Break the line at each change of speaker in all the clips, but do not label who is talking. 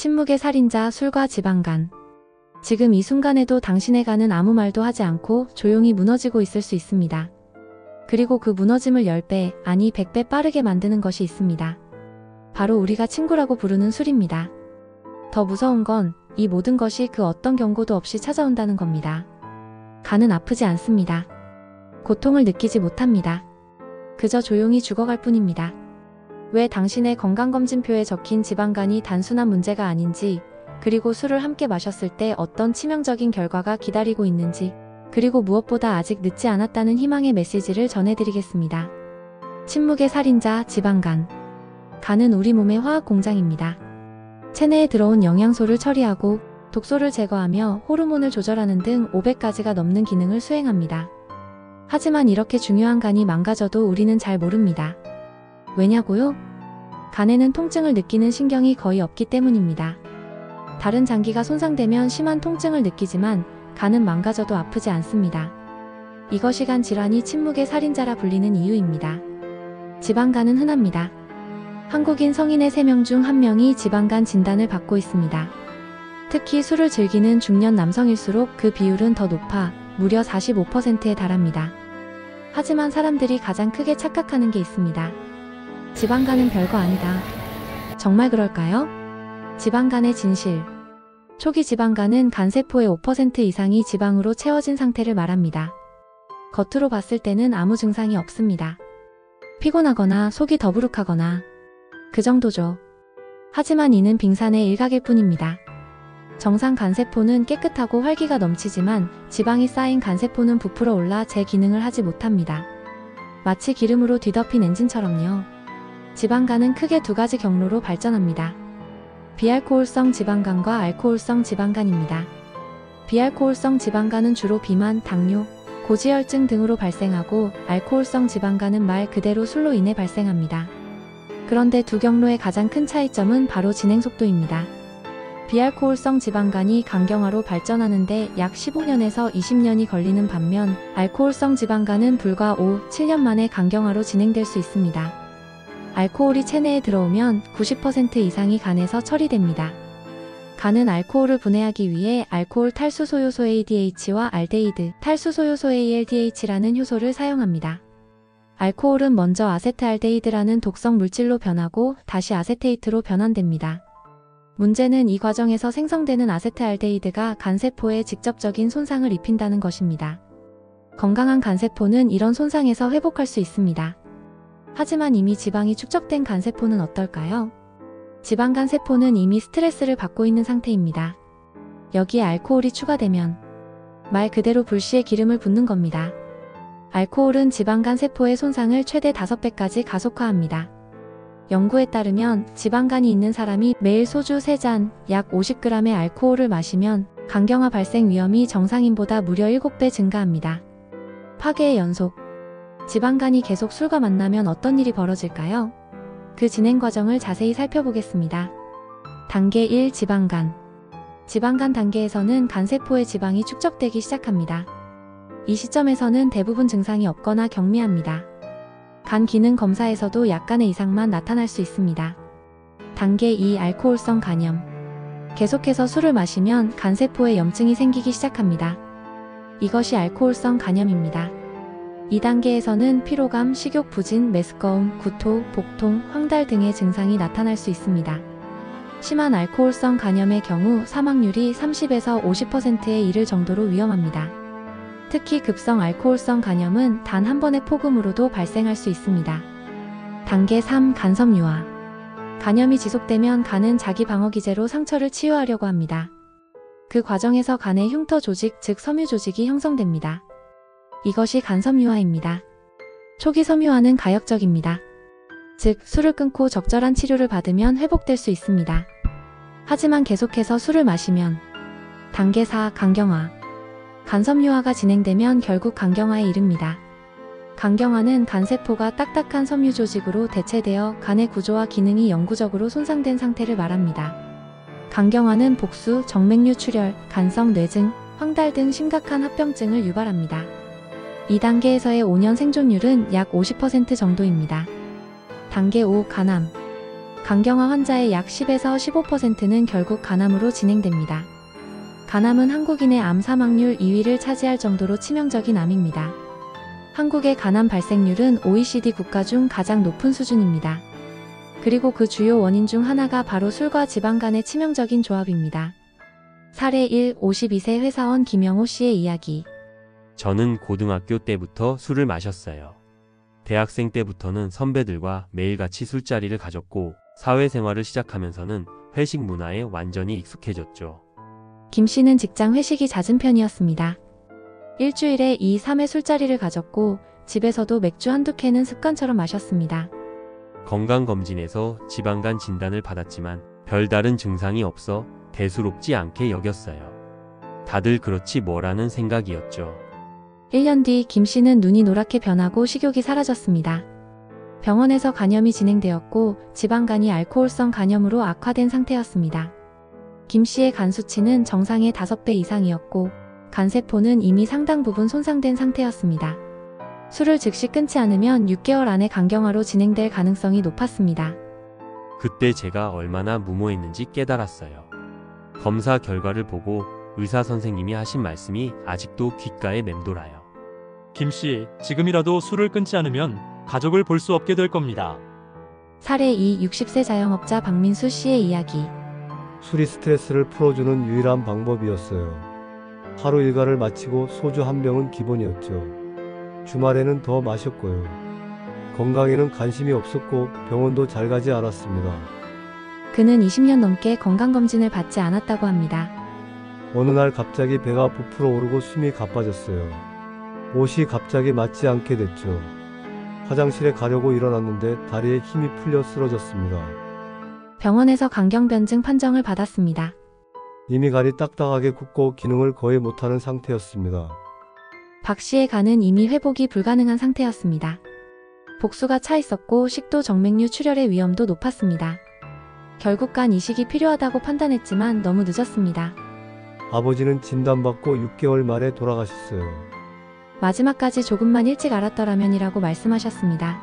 침묵의 살인자 술과 지방간. 지금 이 순간에도 당신의 간은 아무 말도 하지 않고 조용히 무너지고 있을 수 있습니다. 그리고 그 무너짐을 10배, 아니 100배 빠르게 만드는 것이 있습니다. 바로 우리가 친구라고 부르는 술입니다. 더 무서운 건 이 모든 것이 그 어떤 경고도 없이 찾아온다는 겁니다. 간은 아프지 않습니다. 고통을 느끼지 못합니다. 그저 조용히 죽어갈 뿐입니다. 왜 당신의 건강검진표에 적힌 지방간이 단순한 문제가 아닌지, 그리고 술을 함께 마셨을 때 어떤 치명적인 결과가 기다리고 있는지, 그리고 무엇보다 아직 늦지 않았다는 희망의 메시지를 전해드리겠습니다. 침묵의 살인자 지방간. 간은 우리 몸의 화학 공장입니다. 체내에 들어온 영양소를 처리하고 독소를 제거하며 호르몬을 조절하는 등 500가지가 넘는 기능을 수행합니다. 하지만 이렇게 중요한 간이 망가져도 우리는 잘 모릅니다. 왜냐고요? 간에는 통증을 느끼는 신경이 거의 없기 때문입니다. 다른 장기가 손상되면 심한 통증을 느끼지만 간은 망가져도 아프지 않습니다. 이것이 간 질환이 침묵의 살인자라 불리는 이유입니다. 지방간은 흔합니다. 한국인 성인의 3명 중 1명이 지방간 진단을 받고 있습니다. 특히 술을 즐기는 중년 남성일수록 그 비율은 더 높아 무려 45%에 달합니다. 하지만 사람들이 가장 크게 착각하는 게 있습니다. 지방간은 별거 아니다. 정말 그럴까요? 지방간의 진실. 초기 지방간은 간세포의 5% 이상이 지방으로 채워진 상태를 말합니다. 겉으로 봤을 때는 아무 증상이 없습니다. 피곤하거나 속이 더부룩하거나 그 정도죠. 하지만 이는 빙산의 일각일 뿐입니다. 정상 간세포는 깨끗하고 활기가 넘치지만 지방이 쌓인 간세포는 부풀어 올라 제 기능을 하지 못합니다. 마치 기름으로 뒤덮인 엔진처럼요. 지방간은 크게 2가지 경로로 발전합니다. 비알코올성 지방간과 알코올성 지방간입니다. 비알코올성 지방간은 주로 비만, 당뇨, 고지혈증 등으로 발생하고 알코올성 지방간은 말 그대로 술로 인해 발생합니다. 그런데 두 경로의 가장 큰 차이점은 바로 진행 속도입니다. 비알코올성 지방간이 간경화로 발전하는데 약 15년에서 20년이 걸리는 반면 알코올성 지방간은 불과 5, 7년 만에 간경화로 진행될 수 있습니다. 알코올이 체내에 들어오면 90% 이상이 간에서 처리됩니다. 간은 알코올을 분해하기 위해 알코올 탈수소요소 ADH와 알데히드 탈수소요소 ALDH라는 효소를 사용합니다. 알코올은 먼저 아세트알데히드라는 독성 물질로 변하고 다시 아세테이트로 변환됩니다. 문제는 이 과정에서 생성되는 아세트알데히드가 간세포에 직접적인 손상을 입힌다는 것입니다. 건강한 간세포는 이런 손상에서 회복할 수 있습니다. 하지만 이미 지방이 축적된 간세포는 어떨까요? 지방간 세포는 이미 스트레스를 받고 있는 상태입니다. 여기에 알코올이 추가되면 말 그대로 불씨에 기름을 붓는 겁니다. 알코올은 지방간 세포의 손상을 최대 5배까지 가속화합니다. 연구에 따르면 지방간이 있는 사람이 매일 소주 3잔, 약 50g의 알코올을 마시면 간경화 발생 위험이 정상인보다 무려 7배 증가합니다. 파괴의 연속. 지방간이 계속 술과 만나면 어떤 일이 벌어질까요? 그 진행 과정을 자세히 살펴보겠습니다. 단계 1. 지방간. 지방간 단계에서는 간세포의 지방이 축적되기 시작합니다. 이 시점에서는 대부분 증상이 없거나 경미합니다. 간 기능 검사에서도 약간의 이상만 나타날 수 있습니다. 단계 2. 알코올성 간염. 계속해서 술을 마시면 간세포에 염증이 생기기 시작합니다. 이것이 알코올성 간염입니다. 이 단계에서는 피로감, 식욕 부진, 메스꺼움, 구토, 복통, 황달 등의 증상이 나타날 수 있습니다. 심한 알코올성 간염의 경우 사망률이 30에서 50%에 이를 정도로 위험합니다. 특히 급성 알코올성 간염은 단 한 번의 폭음으로도 발생할 수 있습니다. 단계 3. 간섬유화. 간염이 지속되면 간은 자기 방어 기제로 상처를 치유하려고 합니다. 그 과정에서 간의 흉터 조직, 즉 섬유 조직이 형성됩니다. 이것이 간섬유화입니다. 초기 섬유화는 가역적입니다. 즉, 술을 끊고 적절한 치료를 받으면 회복될 수 있습니다. 하지만 계속해서 술을 마시면 단계 4. 간경화. 간섬유화가 진행되면 결국 간경화에 이릅니다. 간경화는 간세포가 딱딱한 섬유 조직으로 대체되어 간의 구조와 기능이 영구적으로 손상된 상태를 말합니다. 간경화는 복수, 정맥류 출혈, 간성 뇌증, 황달 등 심각한 합병증을 유발합니다. 이 단계에서의 5년 생존율은 약 50% 정도입니다. 단계 5. 간암. 간경화 환자의 약 10에서 15%는 결국 간암으로 진행됩니다. 간암은 한국인의 암 사망률 2위를 차지할 정도로 치명적인 암입니다. 한국의 간암 발생률은 OECD 국가 중 가장 높은 수준입니다. 그리고 그 주요 원인 중 하나가 바로 술과 지방 간의 치명적인 조합입니다. 사례 1. 52세 회사원 김영호 씨의 이야기.
저는 고등학교 때부터 술을 마셨어요. 대학생 때부터는 선배들과 매일같이 술자리를 가졌고 사회생활을 시작하면서는 회식 문화에 완전히 익숙해졌죠.
김 씨는 직장 회식이 잦은 편이었습니다. 일주일에 2, 3회 술자리를 가졌고 집에서도 맥주 한두 캔은 습관처럼 마셨습니다.
건강검진에서 지방간 진단을 받았지만 별다른 증상이 없어 대수롭지 않게 여겼어요. 다들 그렇지 뭐라는 생각이었죠.
1년 뒤 김 씨는 눈이 노랗게 변하고 식욕이 사라졌습니다. 병원에서 간염이 진행되었고 지방간이 알코올성 간염으로 악화된 상태였습니다. 김 씨의 간 수치는 정상의 5배 이상이었고 간세포는 이미 상당 부분 손상된 상태였습니다. 술을 즉시 끊지 않으면 6개월 안에 간경화로 진행될 가능성이 높았습니다.
그때 제가 얼마나 무모했는지 깨달았어요. 검사 결과를 보고 의사 선생님이 하신 말씀이 아직도 귓가에 맴돌아요.
김 씨, 지금이라도 술을 끊지 않으면 가족을 볼 수 없게 될 겁니다.
사례 2. 60세 자영업자 박민수 씨의 이야기.
술이 스트레스를 풀어주는 유일한 방법이었어요. 하루 일과를 마치고 소주 한 병은 기본이었죠. 주말에는 더 마셨고요. 건강에는 관심이 없었고 병원도 잘 가지 않았습니다.
그는 20년 넘게 건강검진을 받지 않았다고 합니다.
어느 날 갑자기 배가 부풀어 오르고 숨이 가빠졌어요. 옷이 갑자기 맞지 않게 됐죠. 화장실에 가려고 일어났는데 다리에 힘이 풀려 쓰러졌습니다.
병원에서 간경변증 판정을 받았습니다.
이미 간이 딱딱하게 굳고 기능을 거의 못하는 상태였습니다.
박 씨의 간은 이미 회복이 불가능한 상태였습니다. 복수가 차 있었고 식도 정맥류 출혈의 위험도 높았습니다. 결국 간 이식이 필요하다고 판단했지만 너무 늦었습니다.
아버지는 진단받고 6개월 만에 돌아가셨어요.
마지막까지 조금만 일찍 알았더라면이라고 말씀하셨습니다.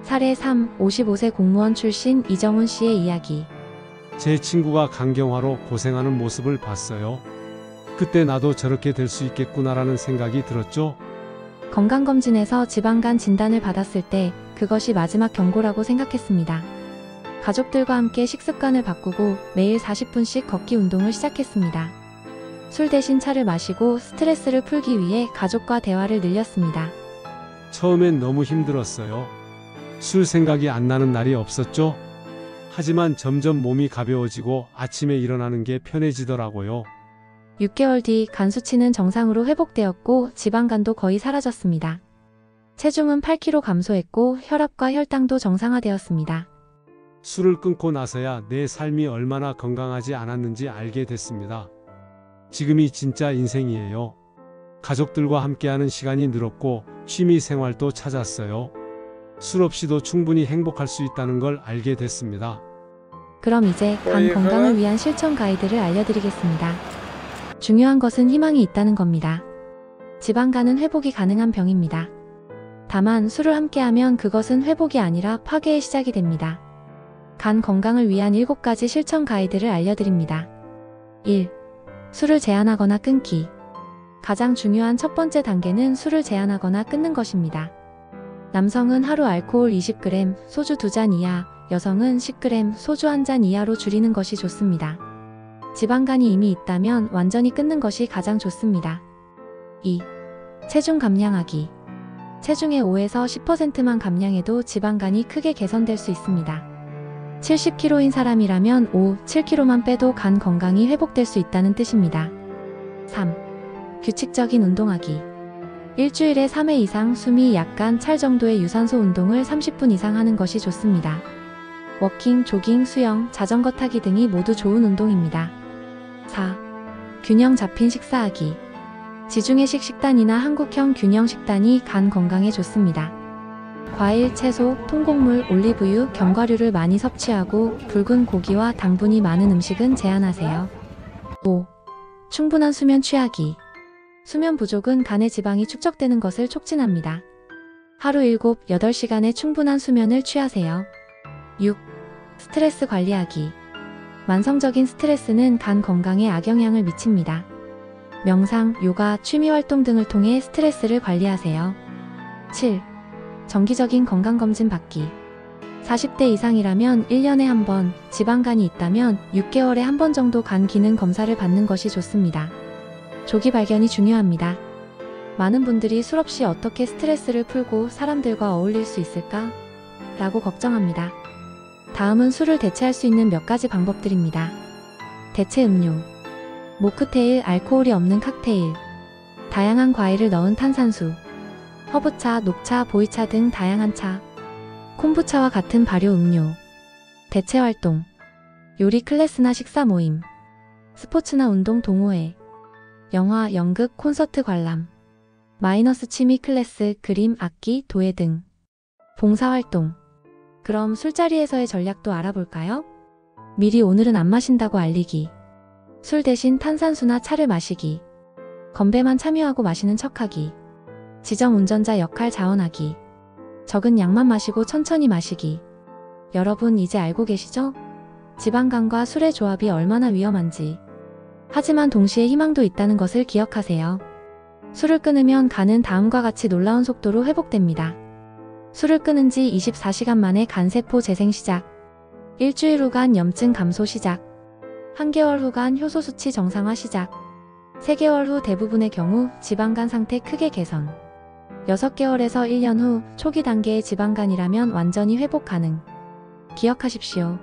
사례 3. 55세 공무원 출신 이정훈 씨의 이야기.
제 친구가 간경화로 고생하는 모습을 봤어요. 그때 나도 저렇게 될 수 있겠구나라는 생각이 들었죠.
건강검진에서 지방간 진단을 받았을 때 그것이 마지막 경고라고 생각했습니다. 가족들과 함께 식습관을 바꾸고 매일 40분씩 걷기 운동을 시작했습니다. 술 대신 차를 마시고 스트레스를 풀기 위해 가족과 대화를 늘렸습니다.
처음엔 너무 힘들었어요. 술 생각이 안 나는 날이 없었죠. 하지만 점점 몸이 가벼워지고 아침에 일어나는 게 편해지더라고요.
6개월 뒤 간 수치는 정상으로 회복되었고 지방간도 거의 사라졌습니다. 체중은 8kg 감소했고 혈압과 혈당도 정상화되었습니다.
술을 끊고 나서야 내 삶이 얼마나 건강하지 않았는지 알게 됐습니다. 지금이 진짜 인생이에요. 가족들과 함께하는 시간이 늘었고 취미 생활도 찾았어요. 술 없이도 충분히 행복할 수 있다는 걸 알게 됐습니다.
그럼 이제 간 건강을 위한 실천 가이드를 알려드리겠습니다. 중요한 것은 희망이 있다는 겁니다. 지방간은 회복이 가능한 병입니다. 다만 술을 함께하면 그것은 회복이 아니라 파괴의 시작이 됩니다. 간 건강을 위한 7가지 실천 가이드를 알려드립니다. 1. 술을 제한하거나 끊기. 가장 중요한 첫 번째 단계는 술을 제한하거나 끊는 것입니다. 남성은 하루 알코올 20g, 소주 2잔 이하, 여성은 10g, 소주 1잔 이하로 줄이는 것이 좋습니다. 지방간이 이미 있다면 완전히 끊는 것이 가장 좋습니다. 2. 체중 감량하기. 체중의 5에서 10%만 감량해도 지방간이 크게 개선될 수 있습니다. 70kg인 사람이라면 5, 7kg만 빼도 간 건강이 회복될 수 있다는 뜻입니다. 3. 규칙적인 운동하기. 일주일에 3회 이상 숨이 약간 찰 정도의 유산소 운동을 30분 이상 하는 것이 좋습니다. 워킹, 조깅, 수영, 자전거 타기 등이 모두 좋은 운동입니다. 4. 균형 잡힌 식사하기. 지중해식 식단이나 한국형 균형 식단이 간 건강에 좋습니다. 과일, 채소, 통곡물, 올리브유, 견과류를 많이 섭취하고 붉은 고기와 당분이 많은 음식은 제한하세요. 5. 충분한 수면 취하기. 수면 부족은 간에 지방이 축적되는 것을 촉진합니다. 하루 7, 8시간의 충분한 수면을 취하세요. 6. 스트레스 관리하기. 만성적인 스트레스는 간 건강에 악영향을 미칩니다. 명상, 요가, 취미활동 등을 통해 스트레스를 관리하세요. 7. 정기적인 건강검진 받기. 40대 이상이라면 1년에 한 번, 지방간이 있다면 6개월에 한 번 정도 간 기능 검사를 받는 것이 좋습니다. 조기 발견이 중요합니다. 많은 분들이 술 없이 어떻게 스트레스를 풀고 사람들과 어울릴 수 있을까? 라고 걱정합니다. 다음은 술을 대체할 수 있는 몇 가지 방법들입니다. 대체 음료. 모크테일, 알코올이 없는 칵테일. 다양한 과일을 넣은 탄산수. 허브차, 녹차, 보이차 등 다양한 차. 콤부차와 같은 발효 음료. 대체 활동. 요리 클래스나 식사 모임. 스포츠나 운동 동호회. 영화, 연극, 콘서트 관람. 마이너스 취미 클래스, 그림, 악기, 도예 등. 봉사활동. 그럼 술자리에서의 전략도 알아볼까요? 미리 오늘은 안 마신다고 알리기. 술 대신 탄산수나 차를 마시기. 건배만 참여하고 마시는 척하기. 지정 운전자 역할 자원하기. 적은 양만 마시고 천천히 마시기. 여러분 이제 알고 계시죠? 지방간과 술의 조합이 얼마나 위험한지. 하지만 동시에 희망도 있다는 것을 기억하세요. 술을 끊으면 간은 다음과 같이 놀라운 속도로 회복됩니다. 술을 끊은 지 24시간 만에 간세포 재생 시작. 일주일 후간 염증 감소 시작. 1개월 후간 효소 수치 정상화 시작. 3개월 후 대부분의 경우 지방간 상태 크게 개선. 6개월에서 1년 후 초기 단계의 지방간이라면 완전히 회복 가능. 기억하십시오.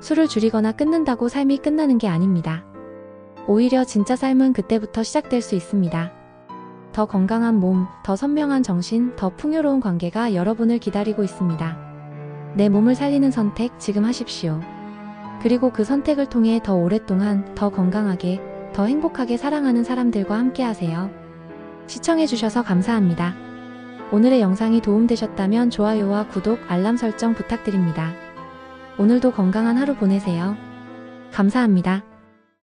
술을 줄이거나 끊는다고 삶이 끝나는 게 아닙니다. 오히려 진짜 삶은 그때부터 시작될 수 있습니다. 더 건강한 몸, 더 선명한 정신, 더 풍요로운 관계가 여러분을 기다리고 있습니다. 내 몸을 살리는 선택 지금 하십시오. 그리고 그 선택을 통해 더 오랫동안, 더 건강하게, 더 행복하게 사랑하는 사람들과 함께 하세요. 시청해주셔서 감사합니다. 오늘의 영상이 도움되셨다면 좋아요와 구독, 알람 설정 부탁드립니다. 오늘도 건강한 하루 보내세요. 감사합니다.